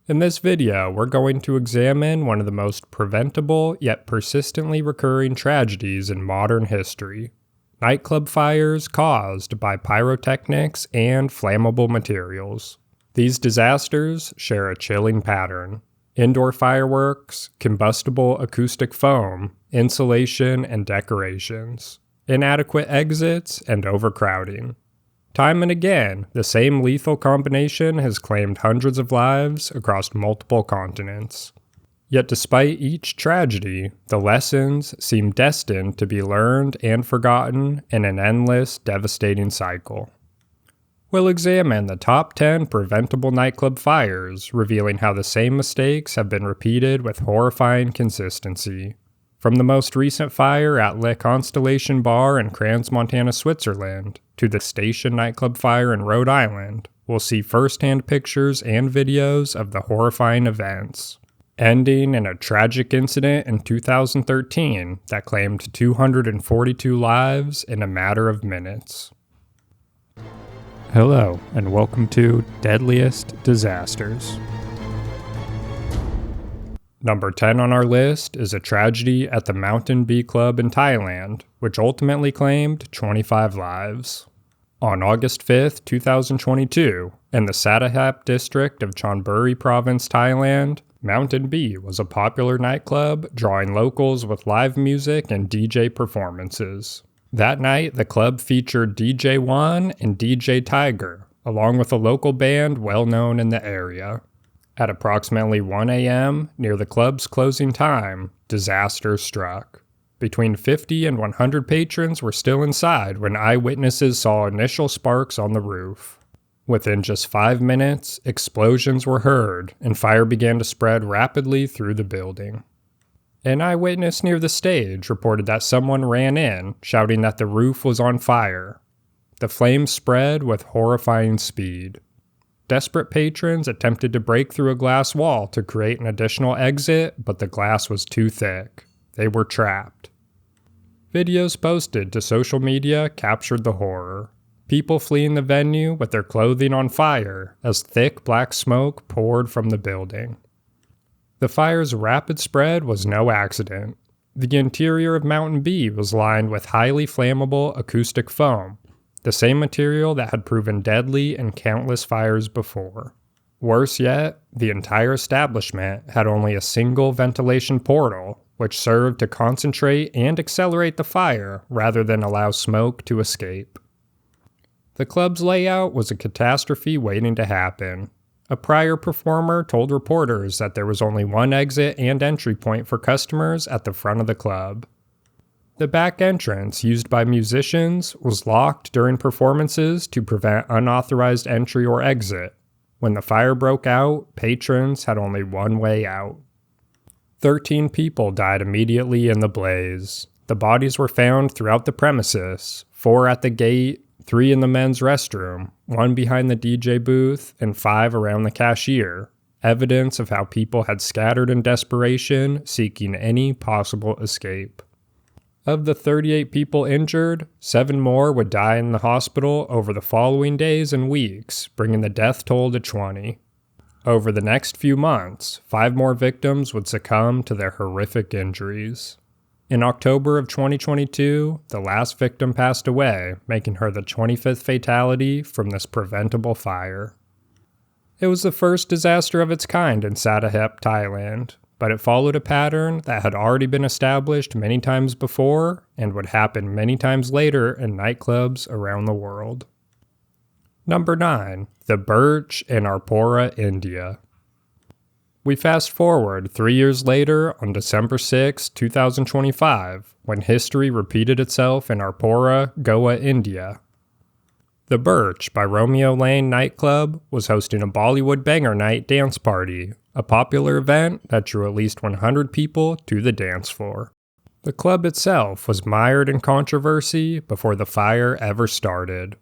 In this video, we're going to examine one of the most preventable yet persistently recurring tragedies in modern history: nightclub fires caused by pyrotechnics and flammable materials. These disasters share a chilling pattern: indoor fireworks, combustible acoustic foam, insulation and decorations, inadequate exits, and overcrowding. Time and again, the same lethal combination has claimed hundreds of lives across multiple continents. Yet despite each tragedy, the lessons seem destined to be learned and forgotten in an endless, devastating cycle. We'll examine the top 10 preventable nightclub fires, revealing how the same mistakes have been repeated with horrifying consistency. From the most recent fire at Le Constellation Bar in Crans-Montana, Switzerland, to the Station Nightclub fire in Rhode Island, we'll see first-hand pictures and videos of the horrifying events, ending in a tragic incident in 2013 that claimed 242 lives in a matter of minutes. Hello, and welcome to Deadliest Disasters. Number 10 on our list is a tragedy at the Mountain Bee Club in Thailand, which ultimately claimed 25 lives. On August 5, 2022, in the Sattahap district of Chonburi Province, Thailand, Mountain Bee was a popular nightclub drawing locals with live music and DJ performances. That night, the club featured DJ One and DJ Tiger, along with a local band well known in the area. At approximately 1 a.m., near the club's closing time, disaster struck. Between 50 and 100 patrons were still inside when eyewitnesses saw initial sparks on the roof. Within just 5 minutes, explosions were heard, and fire began to spread rapidly through the building. An eyewitness near the stage reported that someone ran in, shouting that the roof was on fire. The flames spread with horrifying speed. Desperate patrons attempted to break through a glass wall to create an additional exit, but the glass was too thick. They were trapped. Videos posted to social media captured the horror. People fleeing the venue with their clothing on fire as thick black smoke poured from the building. The fire's rapid spread was no accident. The interior of Mountain Bee was lined with highly flammable acoustic foam, the same material that had proven deadly in countless fires before. Worse yet, the entire establishment had only a single ventilation portal, which served to concentrate and accelerate the fire rather than allow smoke to escape. The club's layout was a catastrophe waiting to happen. A prior performer told reporters that there was only one exit and entry point for customers at the front of the club. The back entrance, used by musicians, was locked during performances to prevent unauthorized entry or exit. When the fire broke out, patrons had only one way out. 13 people died immediately in the blaze. The bodies were found throughout the premises, 4 at the gate, 3 in the men's restroom, 1 behind the DJ booth, and 5 around the cashier, evidence of how people had scattered in desperation, seeking any possible escape. Of the 38 people injured, 7 more would die in the hospital over the following days and weeks, bringing the death toll to 20. Over the next few months, 5 more victims would succumb to their horrific injuries. In October of 2022, the last victim passed away, making her the 25th fatality from this preventable fire. It was the first disaster of its kind in Sattahap, Thailand, but it followed a pattern that had already been established many times before and would happen many times later in nightclubs around the world. Number 9. The Birch in Arpora, India. We fast forward 3 years later on December 6, 2025, when history repeated itself in Arpora, Goa, India. The Birch by Romeo Lane nightclub was hosting a Bollywood banger night dance party, a popular event that drew at least 100 people to the dance floor. The club itself was mired in controversy before the fire ever started.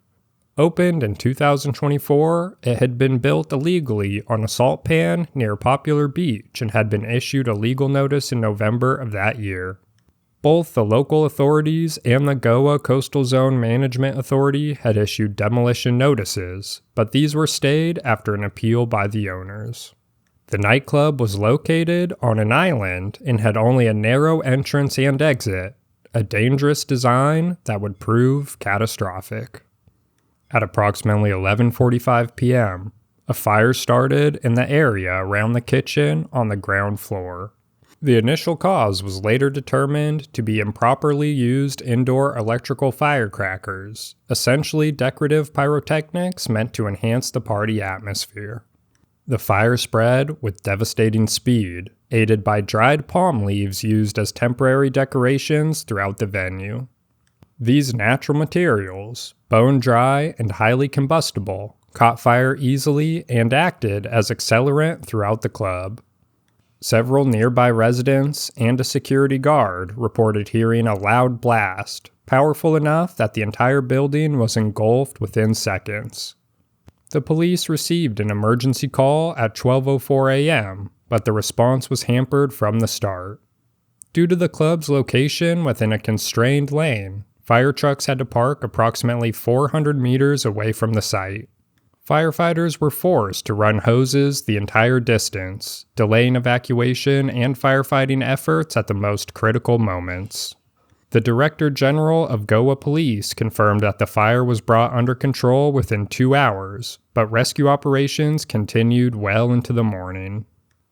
Opened in 2024, it had been built illegally on a salt pan near a popular beach and had been issued a legal notice in November of that year. Both the local authorities and the Goa Coastal Zone Management Authority had issued demolition notices, but these were stayed after an appeal by the owners. The nightclub was located on an island and had only a narrow entrance and exit, a dangerous design that would prove catastrophic. At approximately 11:45 p.m., a fire started in the area around the kitchen on the ground floor. The initial cause was later determined to be improperly used indoor electrical firecrackers, essentially decorative pyrotechnics meant to enhance the party atmosphere. The fire spread with devastating speed, aided by dried palm leaves used as temporary decorations throughout the venue. These natural materials, bone dry and highly combustible, caught fire easily and acted as accelerant throughout the club. Several nearby residents and a security guard reported hearing a loud blast, powerful enough that the entire building was engulfed within seconds. The police received an emergency call at 12:04 a.m., but the response was hampered from the start. Due to the club's location within a constrained lane, fire trucks had to park approximately 400 meters away from the site. Firefighters were forced to run hoses the entire distance, delaying evacuation and firefighting efforts at the most critical moments. The Director General of Goa Police confirmed that the fire was brought under control within 2 hours, but rescue operations continued well into the morning.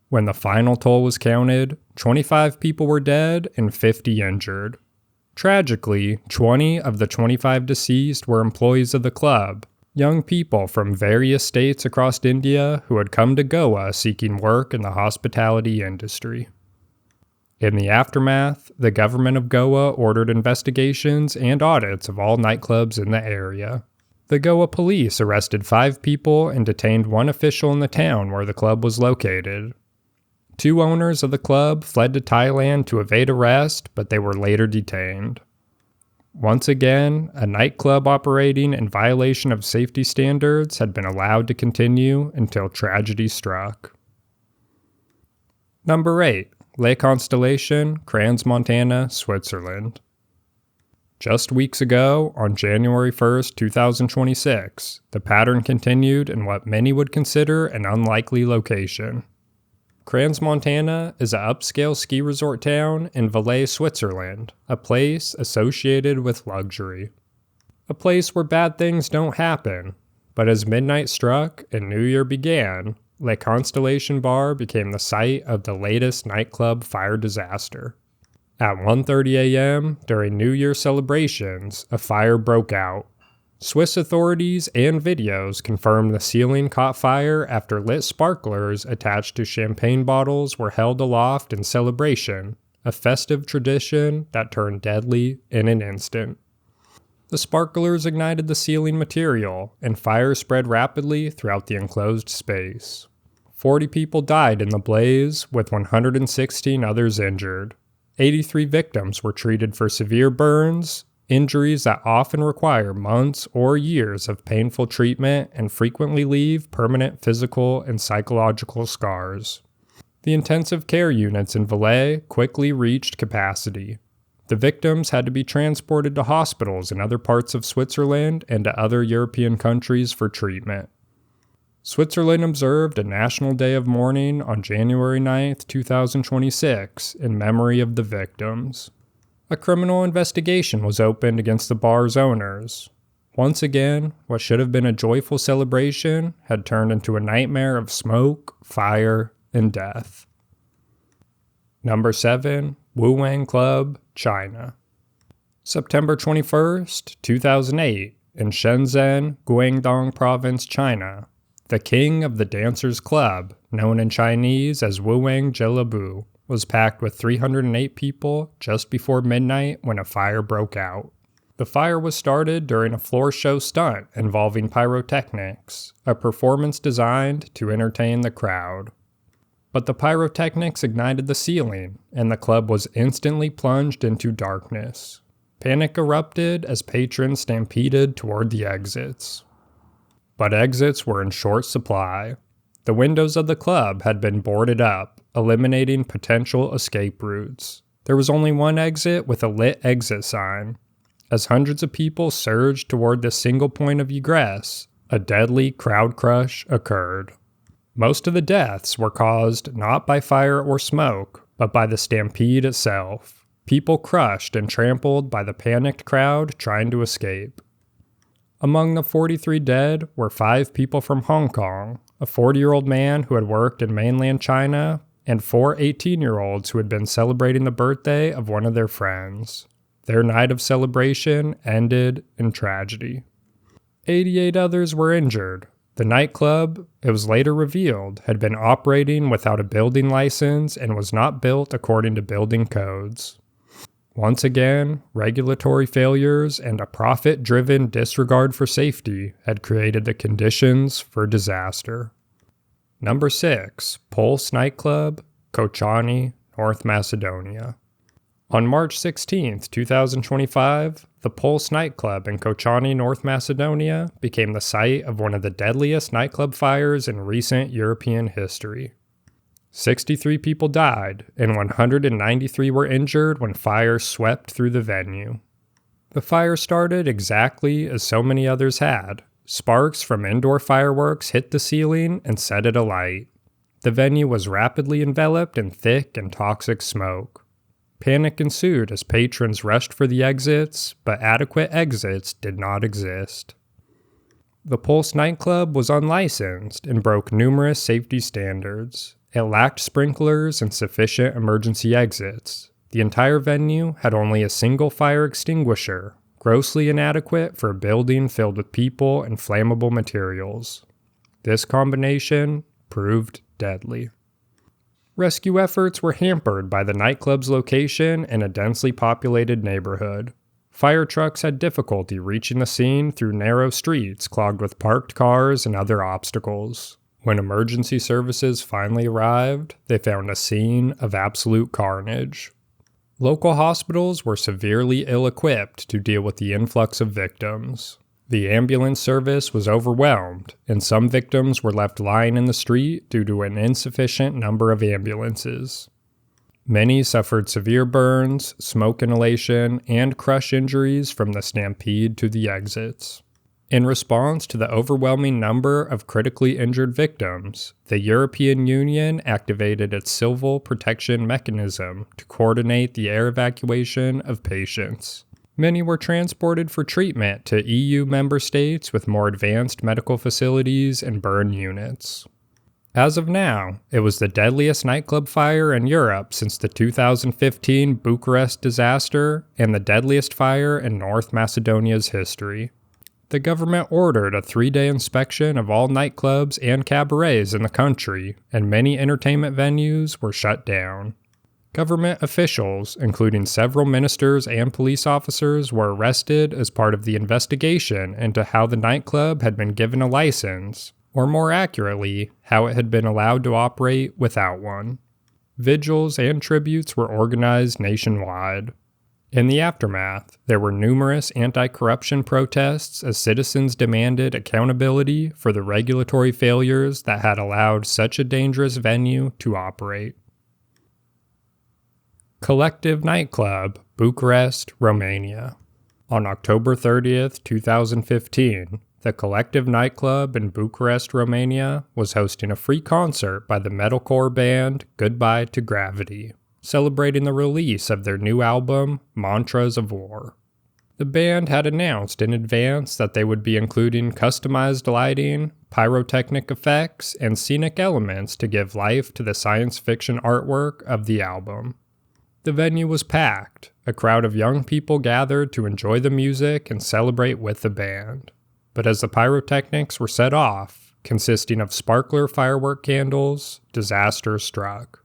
When the final toll was counted, 25 people were dead and 50 injured. Tragically, 20 of the 25 deceased were employees of the club, young people from various states across India who had come to Goa seeking work in the hospitality industry. In the aftermath, the government of Goa ordered investigations and audits of all nightclubs in the area. The Goa police arrested 5 people and detained 1 official in the town where the club was located. 2 owners of the club fled to Thailand to evade arrest, but they were later detained. Once again, a nightclub operating in violation of safety standards had been allowed to continue until tragedy struck. Number 8. Lake Constellation, Crans-Montana, Switzerland. Just weeks ago, on January 1st, 2026, the pattern continued in what many would consider an unlikely location. Crans-Montana is an upscale ski resort town in Valais, Switzerland, a place associated with luxury. A place where bad things don't happen, but as midnight struck and New Year began, Le Constellation Bar became the site of the latest nightclub fire disaster. At 1:30 a.m., during New Year celebrations, a fire broke out. Swiss authorities and videos confirmed the ceiling caught fire after lit sparklers attached to champagne bottles were held aloft in celebration, a festive tradition that turned deadly in an instant. The sparklers ignited the ceiling material, and fire spread rapidly throughout the enclosed space. 40 people died in the blaze, with 116 others injured. 83 victims were treated for severe burns, injuries that often require months or years of painful treatment and frequently leave permanent physical and psychological scars. The intensive care units in Valais quickly reached capacity. The victims had to be transported to hospitals in other parts of Switzerland and to other European countries for treatment. Switzerland observed a national day of mourning on January 9, 2026, in memory of the victims. A criminal investigation was opened against the bar's owners. Once again, what should have been a joyful celebration had turned into a nightmare of smoke, fire, and death. Number 7. Wuwang Club, China. September 21st, 2008, in Shenzhen, Guangdong Province, China. The king of the Dancers Club, known in Chinese as Wuwang Club, was packed with 308 people just before midnight when a fire broke out. The fire was started during a floor show stunt involving Pyrotechnics, a performance designed to entertain the crowd. But the pyrotechnics ignited the ceiling, and the club was instantly plunged into darkness. Panic erupted as patrons stampeded toward the exits. But exits were in short supply. The windows of the club had been boarded up, eliminating potential escape routes. There was only one exit with a lit exit sign. As hundreds of people surged toward this single point of egress, a deadly crowd crush occurred. Most of the deaths were caused not by fire or smoke, but by the stampede itself. People crushed and trampled by the panicked crowd trying to escape. Among the 43 dead were 5 people from Hong Kong, a 40-year-old man who had worked in mainland China, and 4 18-year-olds who had been celebrating the birthday of one of their friends. Their night of celebration ended in tragedy. 88 others were injured. The nightclub, it was later revealed, had been operating without a building license and was not built according to building codes. Once again, regulatory failures and a profit-driven disregard for safety had created the conditions for disaster. Number 6, Pulse Nightclub, Kochani, North Macedonia. On March 16, 2025, the Pulse Nightclub in Kochani, North Macedonia became the site of one of the deadliest nightclub fires in recent European history. 63 people died, and 193 were injured when fire swept through the venue. The fire started exactly as so many others had. Sparks from indoor fireworks hit the ceiling and set it alight. The venue was rapidly enveloped in thick and toxic smoke. Panic ensued as patrons rushed for the exits, but adequate exits did not exist. The Pulse nightclub was unlicensed and broke numerous safety standards. It lacked sprinklers and sufficient emergency exits. The entire venue had only a single fire extinguisher, grossly inadequate for a building filled with people and flammable materials. This combination proved deadly. Rescue efforts were hampered by the nightclub's location in a densely populated neighborhood. Fire trucks had difficulty reaching the scene through narrow streets clogged with parked cars and other obstacles. When emergency services finally arrived, they found a scene of absolute carnage. Local hospitals were severely ill-equipped to deal with the influx of victims. The ambulance service was overwhelmed, and some victims were left lying in the street due to an insufficient number of ambulances. Many suffered severe burns, smoke inhalation, and crush injuries from the stampede to the exits. In response to the overwhelming number of critically injured victims, the European Union activated its civil protection mechanism to coordinate the air evacuation of patients. Many were transported for treatment to EU member states with more advanced medical facilities and burn units. As of now, it was the deadliest nightclub fire in Europe since the 2015 Bucharest disaster and the deadliest fire in North Macedonia's history. The government ordered a 3-day inspection of all nightclubs and cabarets in the country, and many entertainment venues were shut down. Government officials, including several ministers and police officers, were arrested as part of the investigation into how the nightclub had been given a license, or more accurately, how it had been allowed to operate without one. Vigils and tributes were organized nationwide. In the aftermath, there were numerous anti-corruption protests as citizens demanded accountability for the regulatory failures that had allowed such a dangerous venue to operate. Colectiv Nightclub, Bucharest, Romania. On October 30th, 2015, the Colectiv Nightclub in Bucharest, Romania was hosting a free concert by the metalcore band Goodbye to Gravity, celebrating the release of their new album, Mantras of War. The band had announced in advance that they would be including customized lighting, pyrotechnic effects, and scenic elements to give life to the science fiction artwork of the album. The venue was packed. A crowd of young people gathered to enjoy the music and celebrate with the band. But as the pyrotechnics were set off, consisting of sparkler firework candles, disaster struck.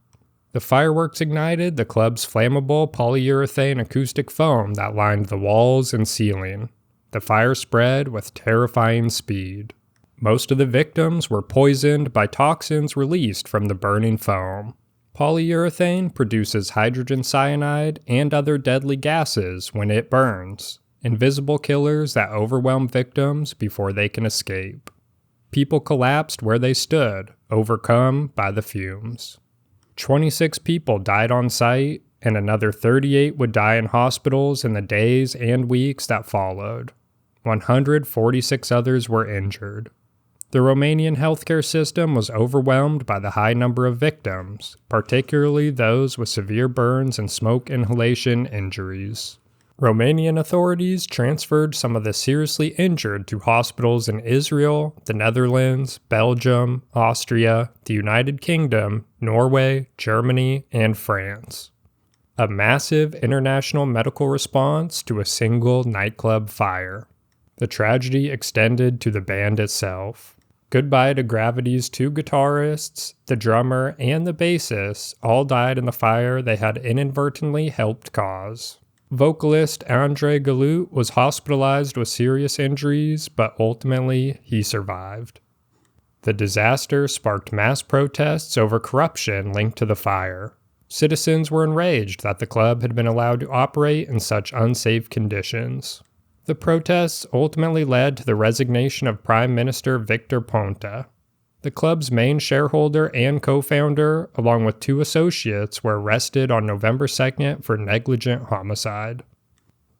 The fireworks ignited the club's flammable polyurethane acoustic foam that lined the walls and ceiling. The fire spread with terrifying speed. Most of the victims were poisoned by toxins released from the burning foam. Polyurethane produces hydrogen cyanide and other deadly gases when it burns, invisible killers that overwhelm victims before they can escape. People collapsed where they stood, overcome by the fumes. 26 people died on site, and another 38 would die in hospitals in the days and weeks that followed. 146 others were injured. The Romanian healthcare system was overwhelmed by the high number of victims, particularly those with severe burns and smoke inhalation injuries. Romanian authorities transferred some of the seriously injured to hospitals in Israel, the Netherlands, Belgium, Austria, the United Kingdom, Norway, Germany, and France. A massive international medical response to a single nightclub fire. The tragedy extended to the band itself. Goodbye to Gravity's 2 guitarists, the drummer, and the bassist all died in the fire they had inadvertently helped cause. Vocalist Andrei Galut was hospitalized with serious injuries, but ultimately he survived. The disaster sparked mass protests over corruption linked to the fire. Citizens were enraged that the club had been allowed to operate in such unsafe conditions. The protests ultimately led to the resignation of Prime Minister Victor Ponta. The club's main shareholder and co-founder, along with 2 associates, were arrested on November 2nd for negligent homicide.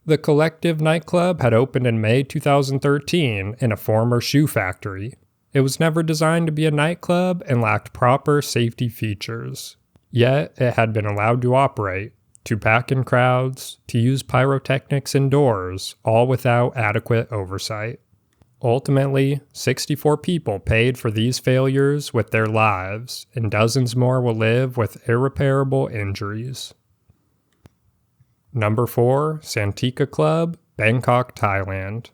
The Colectiv Nightclub had opened in May 2013 in a former shoe factory. It was never designed to be a nightclub and lacked proper safety features. Yet, it had been allowed to operate, to pack in crowds, to use pyrotechnics indoors, all without adequate oversight. Ultimately, 64 people paid for these failures with their lives, and dozens more will live with irreparable injuries. Number 4, Santika Club, Bangkok, Thailand.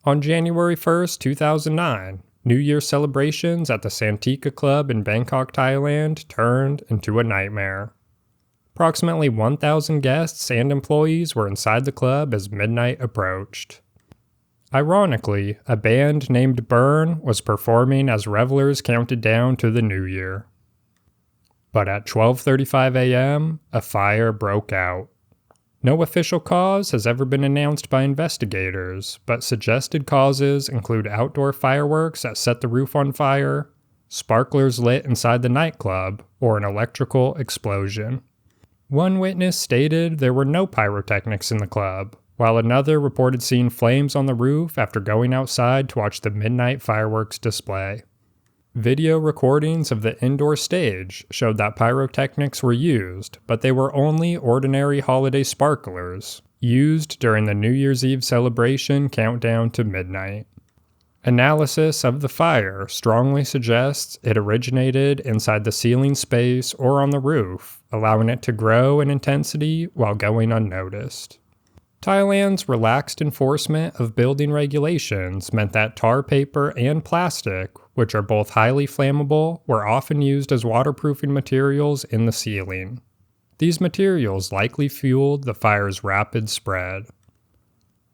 On January 1st, 2009, New Year celebrations at the Santika Club in Bangkok, Thailand turned into a nightmare. Approximately 1,000 guests and employees were inside the club as midnight approached. Ironically, a band named Burn was performing as revelers counted down to the new year. But at 12:35 a.m., a fire broke out. No official cause has ever been announced by investigators, but suggested causes include outdoor fireworks that set the roof on fire, sparklers lit inside the nightclub, or an electrical explosion. One witness stated there were no pyrotechnics in the club, while another reported seeing flames on the roof after going outside to watch the midnight fireworks display. Video recordings of the indoor stage showed that pyrotechnics were used, but they were only ordinary holiday sparklers, used during the New Year's Eve celebration countdown to midnight. Analysis of the fire strongly suggests it originated inside the ceiling space or on the roof, allowing it to grow in intensity while going unnoticed. Thailand's relaxed enforcement of building regulations meant that tar paper and plastic, which are both highly flammable, were often used as waterproofing materials in the ceiling. These materials likely fueled the fire's rapid spread.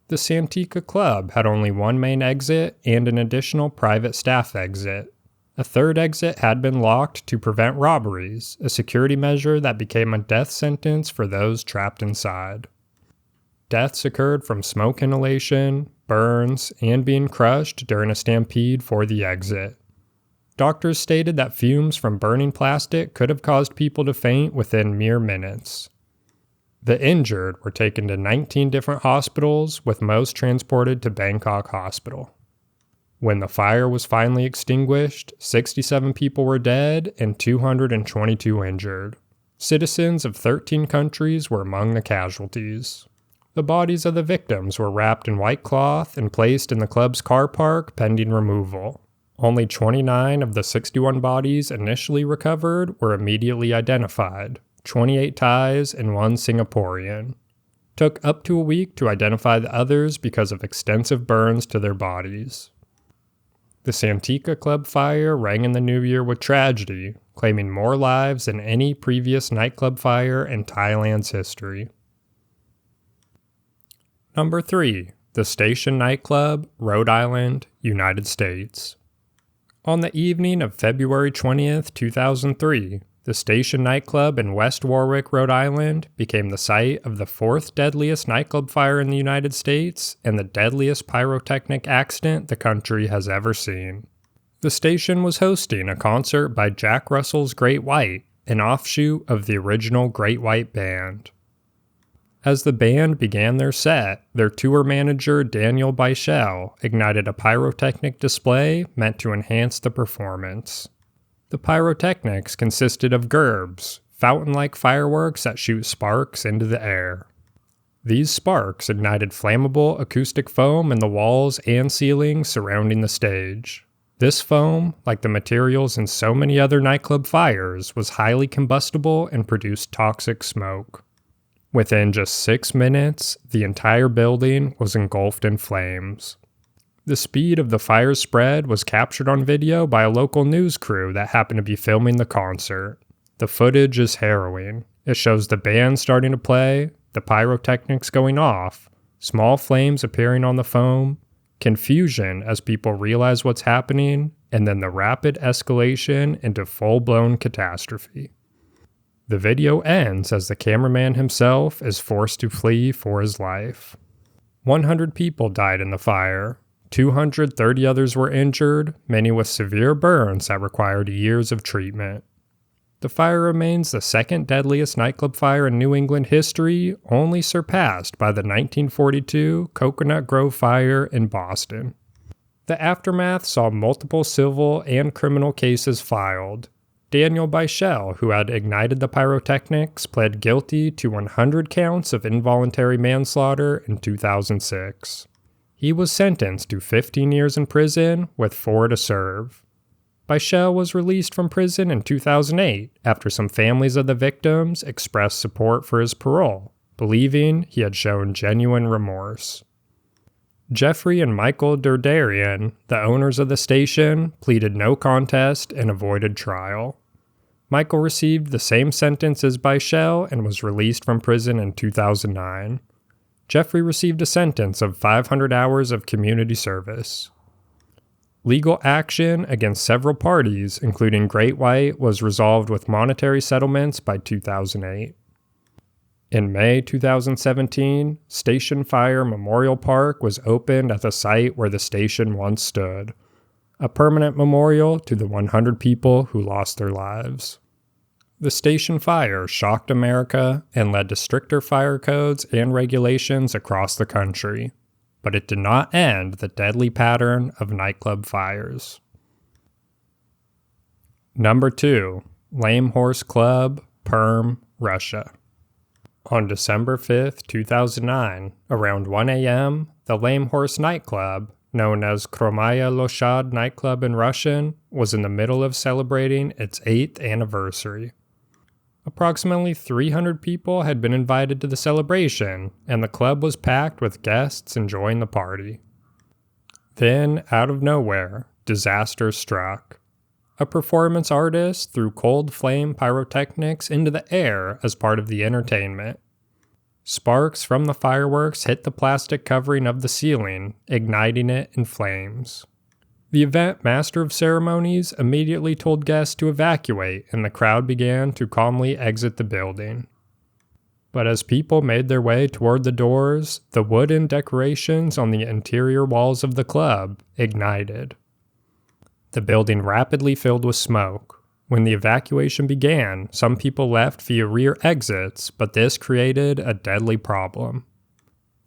The Santika Club had only one main exit and an additional private staff exit. A third exit had been locked to prevent robberies, a security measure that became a death sentence for those trapped inside. Deaths occurred from smoke inhalation, burns, and being crushed during a stampede for the exit. Doctors stated that fumes from burning plastic could have caused people to faint within mere minutes. The injured were taken to 19 different hospitals, with most transported to Bangkok Hospital. When the fire was finally extinguished, 67 people were dead and 222 injured. Citizens of 13 countries were among the casualties. The bodies of the victims were wrapped in white cloth and placed in the club's car park pending removal. Only 29 of the 61 bodies initially recovered were immediately identified, 28 Thais and 1 Singaporean. Took up to a week to identify the others because of extensive burns to their bodies. The Santika Club fire rang in the new year with tragedy, claiming more lives than any previous nightclub fire in Thailand's history. Number 3. The Station Nightclub, Rhode Island, United States. On the evening of February 20th, 2003, the Station Nightclub in West Warwick, Rhode Island, became the site of the 4th deadliest nightclub fire in the United States and the deadliest pyrotechnic accident the country has ever seen. The station was hosting a concert by Jack Russell's Great White, an offshoot of the original Great White Band. As the band began their set, their tour manager Daniel Bichel ignited a pyrotechnic display meant to enhance the performance. The pyrotechnics consisted of gerbs, fountain-like fireworks that shoot sparks into the air. These sparks ignited flammable acoustic foam in the walls and ceilings surrounding the stage. This foam, like the materials in so many other nightclub fires, was highly combustible and produced toxic smoke. Within just 6 minutes, the entire building was engulfed in flames. The speed of the fire's spread was captured on video by a local news crew that happened to be filming the concert. The footage is harrowing. It shows the band starting to play, the pyrotechnics going off, small flames appearing on the foam, confusion as people realize what's happening, and then the rapid escalation into full-blown catastrophe. The video ends as the cameraman himself is forced to flee for his life. 100 people died in the fire. 230 others were injured, many with severe burns that required years of treatment. The fire remains the second deadliest nightclub fire in New England history, only surpassed by the 1942 Coconut Grove fire in Boston. The aftermath saw multiple civil and criminal cases filed. Daniel Bichel, who had ignited the pyrotechnics, pled guilty to 100 counts of involuntary manslaughter in 2006. He was sentenced to 15 years in prison with 4 to serve. Bichel was released from prison in 2008 after some families of the victims expressed support for his parole, believing he had shown genuine remorse. Jeffrey and Michael Derderian, the owners of the station, pleaded no contest and avoided trial. Michael received the same sentence as Bichel and was released from prison in 2009. Jeffrey received a sentence of 500 hours of community service. Legal action against several parties, including Great White, was resolved with monetary settlements by 2008. In May 2017, Station Fire Memorial Park was opened at the site where the station once stood, a permanent memorial to the 100 people who lost their lives. The station fire shocked America and led to stricter fire codes and regulations across the country, but it did not end the deadly pattern of nightclub fires. Number 2. Lame Horse Club, Perm, Russia. On December 5, 2009, around 1 a.m., the Lame Horse nightclub, known as Chromaya Loshad nightclub in Russian, was in the middle of celebrating its 8th anniversary. Approximately 300 people had been invited to the celebration, and the club was packed with guests enjoying the party. Then, out of nowhere, disaster struck. A performance artist threw cold flame pyrotechnics into the air as part of the entertainment. Sparks from the fireworks hit the plastic covering of the ceiling, igniting it in flames. The event master of ceremonies immediately told guests to evacuate, and the crowd began to calmly exit the building. But as people made their way toward the doors, the wooden decorations on the interior walls of the club ignited. The building rapidly filled with smoke. When the evacuation began, some people left via rear exits, but this created a deadly problem.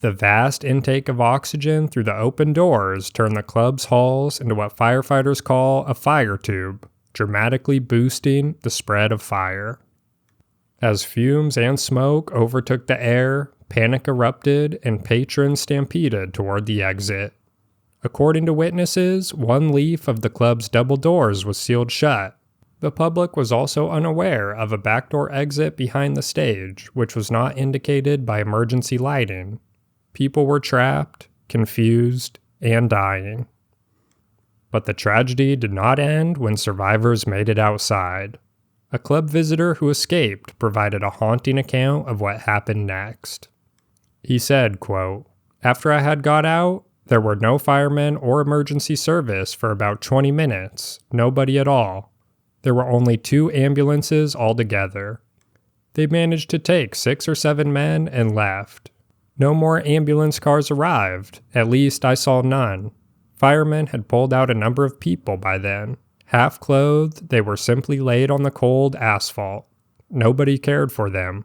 The vast intake of oxygen through the open doors turned the club's halls into what firefighters call a fire tube, dramatically boosting the spread of fire. As fumes and smoke overtook the air, panic erupted and patrons stampeded toward the exit. According to witnesses, one leaf of the club's double doors was sealed shut. The public was also unaware of a backdoor exit behind the stage, which was not indicated by emergency lighting. People were trapped, confused, and dying. But the tragedy did not end when survivors made it outside. A club visitor who escaped provided a haunting account of what happened next. He said, quote, "After I had got out, there were no firemen or emergency service for about 20 minutes, nobody at all. There were only 2 ambulances altogether. They managed to take 6 or 7 men and left. No more ambulance cars arrived, at least I saw none. Firemen had pulled out a number of people by then. Half clothed, they were simply laid on the cold asphalt. Nobody cared for them.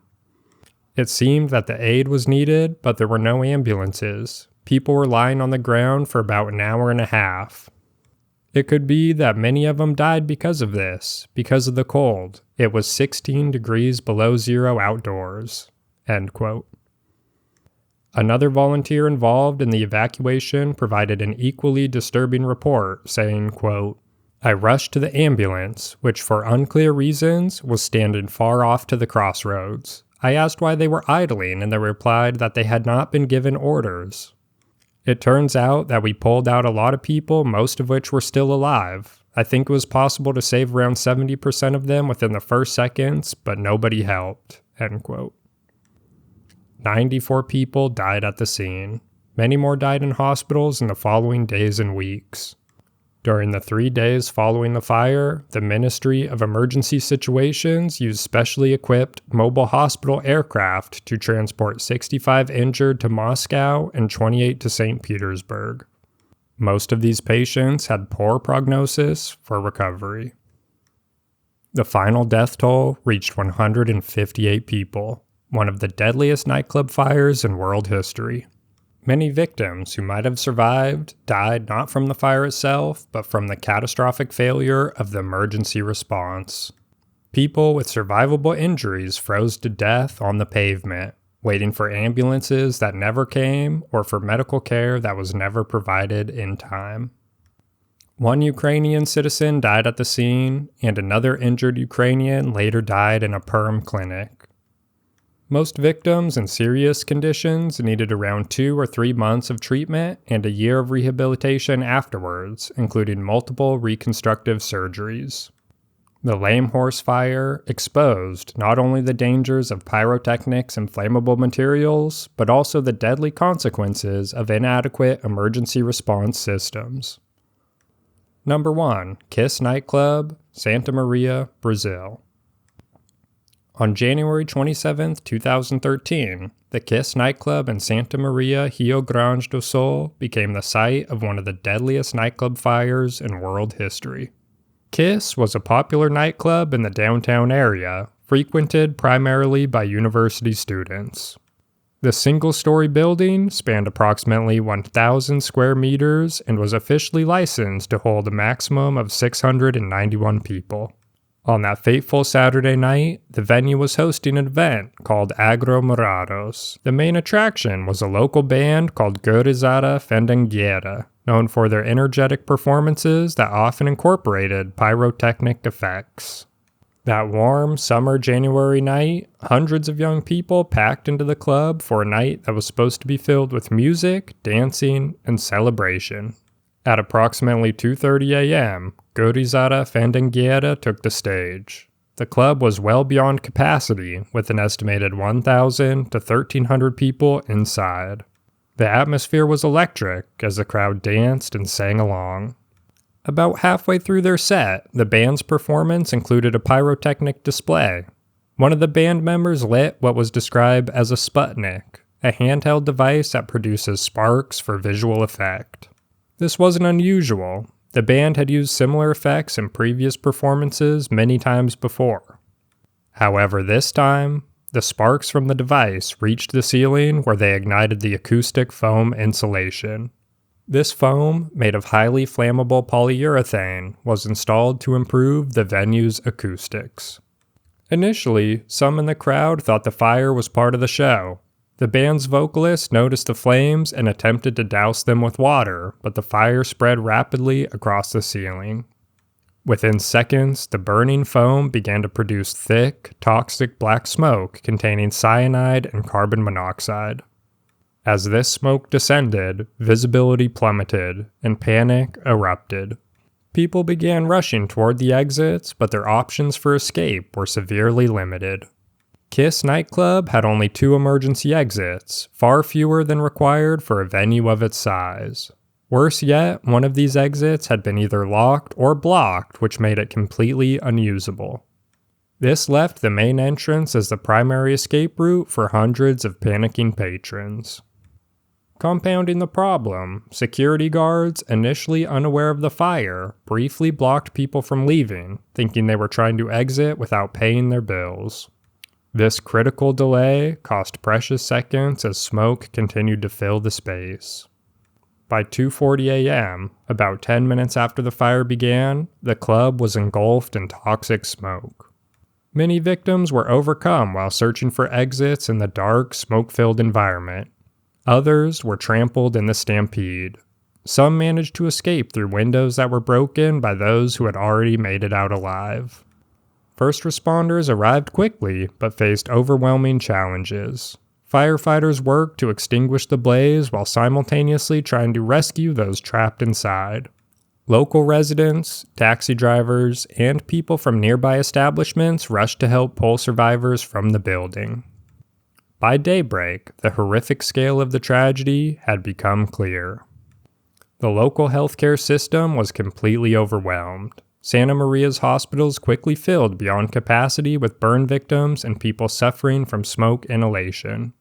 It seemed that the aid was needed, but there were no ambulances. People were lying on the ground for about an hour and a half. It could be that many of them died because of this, because of the cold. It was 16 degrees below zero outdoors." End quote. Another volunteer involved in the evacuation provided an equally disturbing report, saying, quote, "I rushed to the ambulance, which for unclear reasons was standing far off to the crossroads. I asked why they were idling, and they replied that they had not been given orders. It turns out that we pulled out a lot of people, most of which were still alive. I think it was possible to save around 70% of them within the first seconds, but nobody helped." End quote. 94 people died at the scene. Many more died in hospitals in the following days and weeks. During the 3 days following the fire, the Ministry of Emergency Situations used specially equipped mobile hospital aircraft to transport 65 injured to Moscow and 28 to St. Petersburg. Most of these patients had poor prognosis for recovery. The final death toll reached 158 people, one of the deadliest nightclub fires in world history. Many victims who might have survived died not from the fire itself, but from the catastrophic failure of the emergency response. People with survivable injuries froze to death on the pavement, waiting for ambulances that never came or for medical care that was never provided in time. One Ukrainian citizen died at the scene, and another injured Ukrainian later died in a Perm clinic. Most victims in serious conditions needed around 2 or 3 months of treatment and a year of rehabilitation afterwards, including multiple reconstructive surgeries. The Lame Horse Fire exposed not only the dangers of pyrotechnics and flammable materials, but also the deadly consequences of inadequate emergency response systems. Number 1. Kiss Nightclub, Santa Maria, Brazil. On January 27, 2013, the Kiss nightclub in Santa Maria, Rio Grande do Sul became the site of one of the deadliest nightclub fires in world history. Kiss was a popular nightclub in the downtown area, frequented primarily by university students. The single-story building spanned approximately 1,000 square meters and was officially licensed to hold a maximum of 691 people. On that fateful Saturday night, the venue was hosting an event called Aglomerados. The main attraction was a local band called Gurizada Fandangueira, known for their energetic performances that often incorporated pyrotechnic effects. That warm summer January night, hundreds of young people packed into the club for a night that was supposed to be filled with music, dancing, and celebration. At approximately 2:30 a.m., Gurizada Fandangueira took the stage. The club was well beyond capacity, with an estimated 1,000 to 1,300 people inside. The atmosphere was electric as the crowd danced and sang along. About halfway through their set, the band's performance included a pyrotechnic display. One of the band members lit what was described as a Sputnik, a handheld device that produces sparks for visual effect. This wasn't unusual. The band had used similar effects in previous performances many times before. However, this time, the sparks from the device reached the ceiling where they ignited the acoustic foam insulation. This foam, made of highly flammable polyurethane, was installed to improve the venue's acoustics. Initially, some in the crowd thought the fire was part of the show. The band's vocalist noticed the flames and attempted to douse them with water, but the fire spread rapidly across the ceiling. Within seconds, the burning foam began to produce thick, toxic black smoke containing cyanide and carbon monoxide. As this smoke descended, visibility plummeted, and panic erupted. People began rushing toward the exits, but their options for escape were severely limited. Kiss nightclub had only 2 emergency exits, far fewer than required for a venue of its size. Worse yet, one of these exits had been either locked or blocked, which made it completely unusable. This left the main entrance as the primary escape route for hundreds of panicking patrons. Compounding the problem, security guards, initially unaware of the fire, briefly blocked people from leaving, thinking they were trying to exit without paying their bills. This critical delay cost precious seconds as smoke continued to fill the space. By 2:40 a.m., about 10 minutes after the fire began, the club was engulfed in toxic smoke. Many victims were overcome while searching for exits in the dark, smoke-filled environment. Others were trampled in the stampede. Some managed to escape through windows that were broken by those who had already made it out alive. First responders arrived quickly, but faced overwhelming challenges. Firefighters worked to extinguish the blaze while simultaneously trying to rescue those trapped inside. Local residents, taxi drivers, and people from nearby establishments rushed to help pull survivors from the building. By daybreak, the horrific scale of the tragedy had become clear. The local healthcare system was completely overwhelmed. Santa Maria's hospitals quickly filled beyond capacity with burn victims and people suffering from smoke inhalation.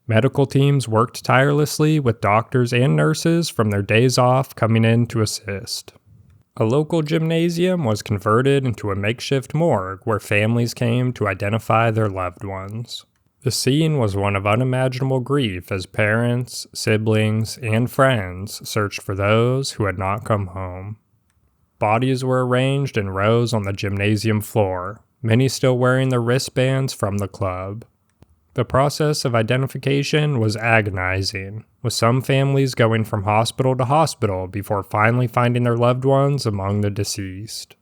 Medical teams worked tirelessly with doctors and nurses from their days off coming in to assist. A local gymnasium was converted into a makeshift morgue where families came to identify their loved ones. The scene was one of unimaginable grief as parents, siblings, and friends searched for those who had not come home. Bodies were arranged in rows on the gymnasium floor, many still wearing their wristbands from the club. The process of identification was agonizing, with some families going from hospital to hospital before finally finding their loved ones among the deceased.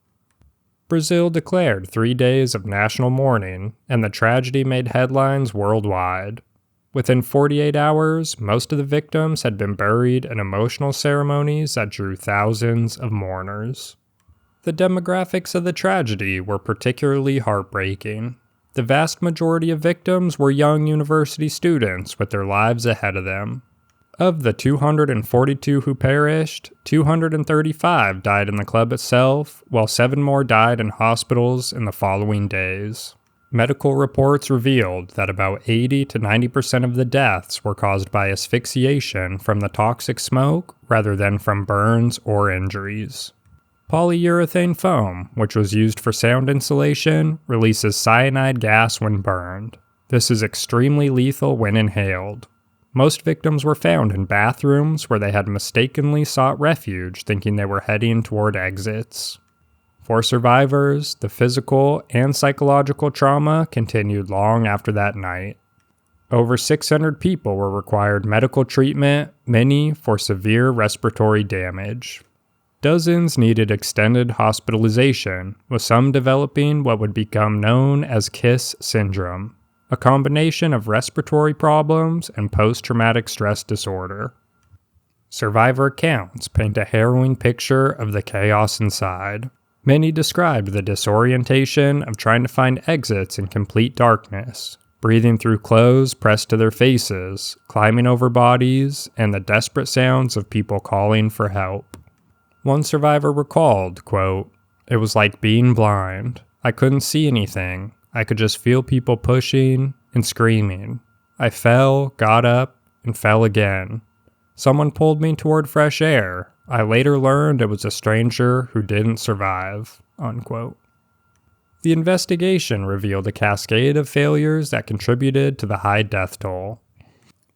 Brazil declared 3 days of national mourning, and the tragedy made headlines worldwide. Within 48 hours, most of the victims had been buried in emotional ceremonies that drew thousands of mourners. The demographics of the tragedy were particularly heartbreaking. The vast majority of victims were young university students with their lives ahead of them. Of the 242 who perished, 235 died in the club itself, while 7 more died in hospitals in the following days. Medical reports revealed that about 80 to 90% of the deaths were caused by asphyxiation from the toxic smoke rather than from burns or injuries. Polyurethane foam, which was used for sound insulation, releases cyanide gas when burned. This is extremely lethal when inhaled. Most victims were found in bathrooms where they had mistakenly sought refuge thinking they were heading toward exits. For survivors, the physical and psychological trauma continued long after that night. Over 600 people were required medical treatment, many for severe respiratory damage. Dozens needed extended hospitalization, with some developing what would become known as KISS syndrome, a combination of respiratory problems and post-traumatic stress disorder. Survivor accounts paint a harrowing picture of the chaos inside. Many described the disorientation of trying to find exits in complete darkness, breathing through clothes pressed to their faces, climbing over bodies, and the desperate sounds of people calling for help. One survivor recalled, quote, "It was like being blind. I couldn't see anything. I could just feel people pushing and screaming. I fell, got up, and fell again. Someone pulled me toward fresh air. I later learned it was a stranger who didn't survive," unquote. The investigation revealed a cascade of failures that contributed to the high death toll.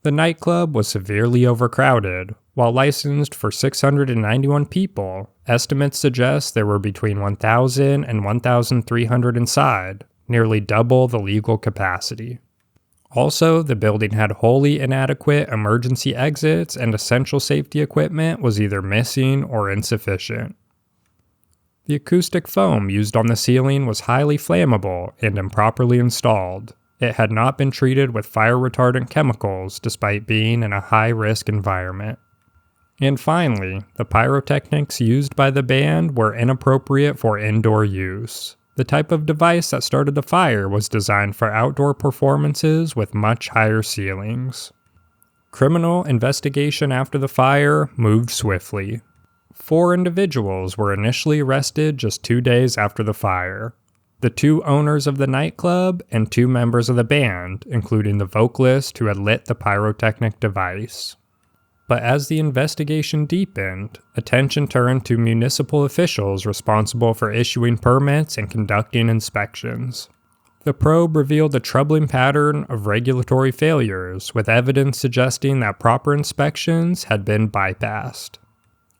The nightclub was severely overcrowded. While licensed for 691 people, estimates suggest there were between 1,000 and 1,300 inside, nearly double the legal capacity. Also, the building had wholly inadequate emergency exits and essential safety equipment was either missing or insufficient. The acoustic foam used on the ceiling was highly flammable and improperly installed. It had not been treated with fire-retardant chemicals despite being in a high-risk environment. And finally, the pyrotechnics used by the band were inappropriate for indoor use. The type of device that started the fire was designed for outdoor performances with much higher ceilings. Criminal investigation after the fire moved swiftly. 4 individuals were initially arrested just 2 days after the fire. The 2 owners of the nightclub and 2 members of the band, including the vocalist who had lit the pyrotechnic device. But as the investigation deepened, attention turned to municipal officials responsible for issuing permits and conducting inspections. The probe revealed a troubling pattern of regulatory failures, with evidence suggesting that proper inspections had been bypassed.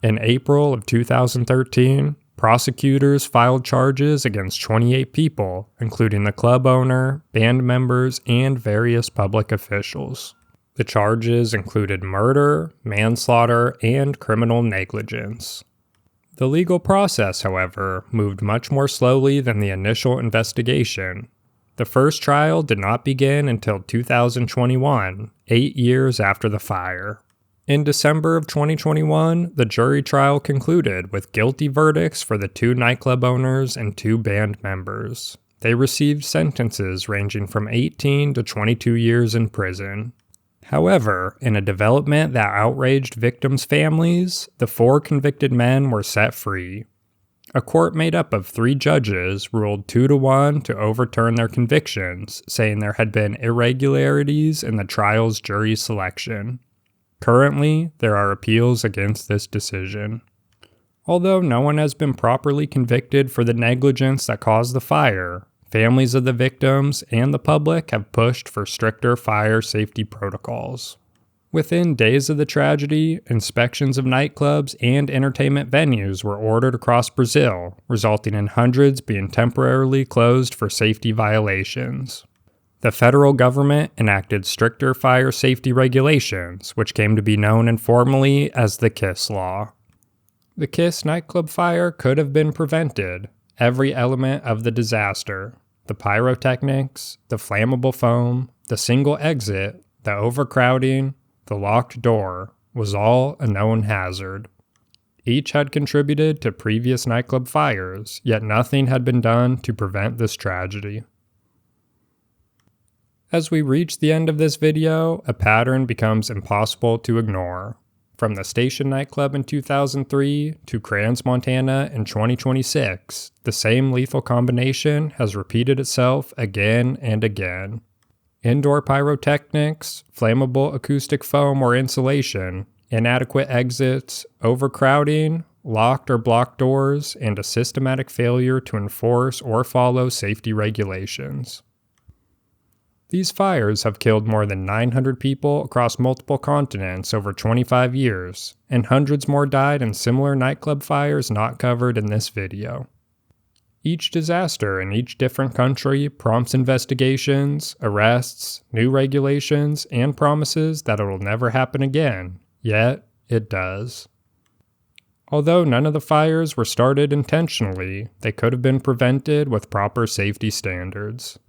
In April of 2013, prosecutors filed charges against 28 people, including the club owner, band members, and various public officials. The charges included murder, manslaughter, and criminal negligence. The legal process, however, moved much more slowly than the initial investigation. The first trial did not begin until 2021, 8 years after the fire. In December of 2021, the jury trial concluded with guilty verdicts for the 2 nightclub owners and 2 band members. They received sentences ranging from 18 to 22 years in prison. However, in a development that outraged victims' families, the 4 convicted men were set free. A court made up of 3 judges ruled 2-1 to overturn their convictions, saying there had been irregularities in the trial's jury selection. Currently, there are appeals against this decision. Although no one has been properly convicted for the negligence that caused the fire, families of the victims and the public have pushed for stricter fire safety protocols. Within days of the tragedy, inspections of nightclubs and entertainment venues were ordered across Brazil, resulting in hundreds being temporarily closed for safety violations. The federal government enacted stricter fire safety regulations, which came to be known informally as the KISS Law. The KISS nightclub fire could have been prevented. Every element of the disaster, the pyrotechnics, the flammable foam, the single exit, the overcrowding, the locked door, was all a known hazard. Each had contributed to previous nightclub fires, yet nothing had been done to prevent this tragedy. As we reach the end of this video, a pattern becomes impossible to ignore. From the Station Nightclub in 2003 to Crayons, Montana in 2026, the same lethal combination has repeated itself again and again. Indoor pyrotechnics, flammable acoustic foam or insulation, inadequate exits, overcrowding, locked or blocked doors, and a systematic failure to enforce or follow safety regulations. These fires have killed more than 900 people across multiple continents over 25 years, and hundreds more died in similar nightclub fires not covered in this video. Each disaster in each different country prompts investigations, arrests, new regulations, and promises that it will never happen again, yet it does. Although none of the fires were started intentionally, they could have been prevented with proper safety standards.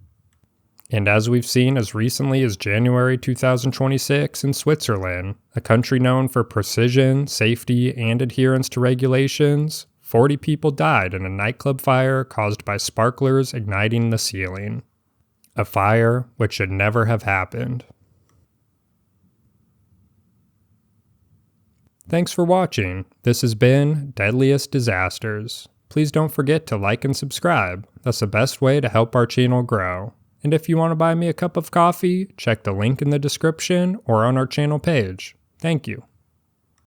And as we've seen as recently as January 2026 in Switzerland, a country known for precision, safety, and adherence to regulations, 40 people died in a nightclub fire caused by sparklers igniting the ceiling. A fire which should never have happened. Thanks for watching. This has been Deadliest Disasters. Please don't forget to like and subscribe. That's the best way to help our channel grow. And if you want to buy me a cup of coffee, check the link in the description or on our channel page. Thank you.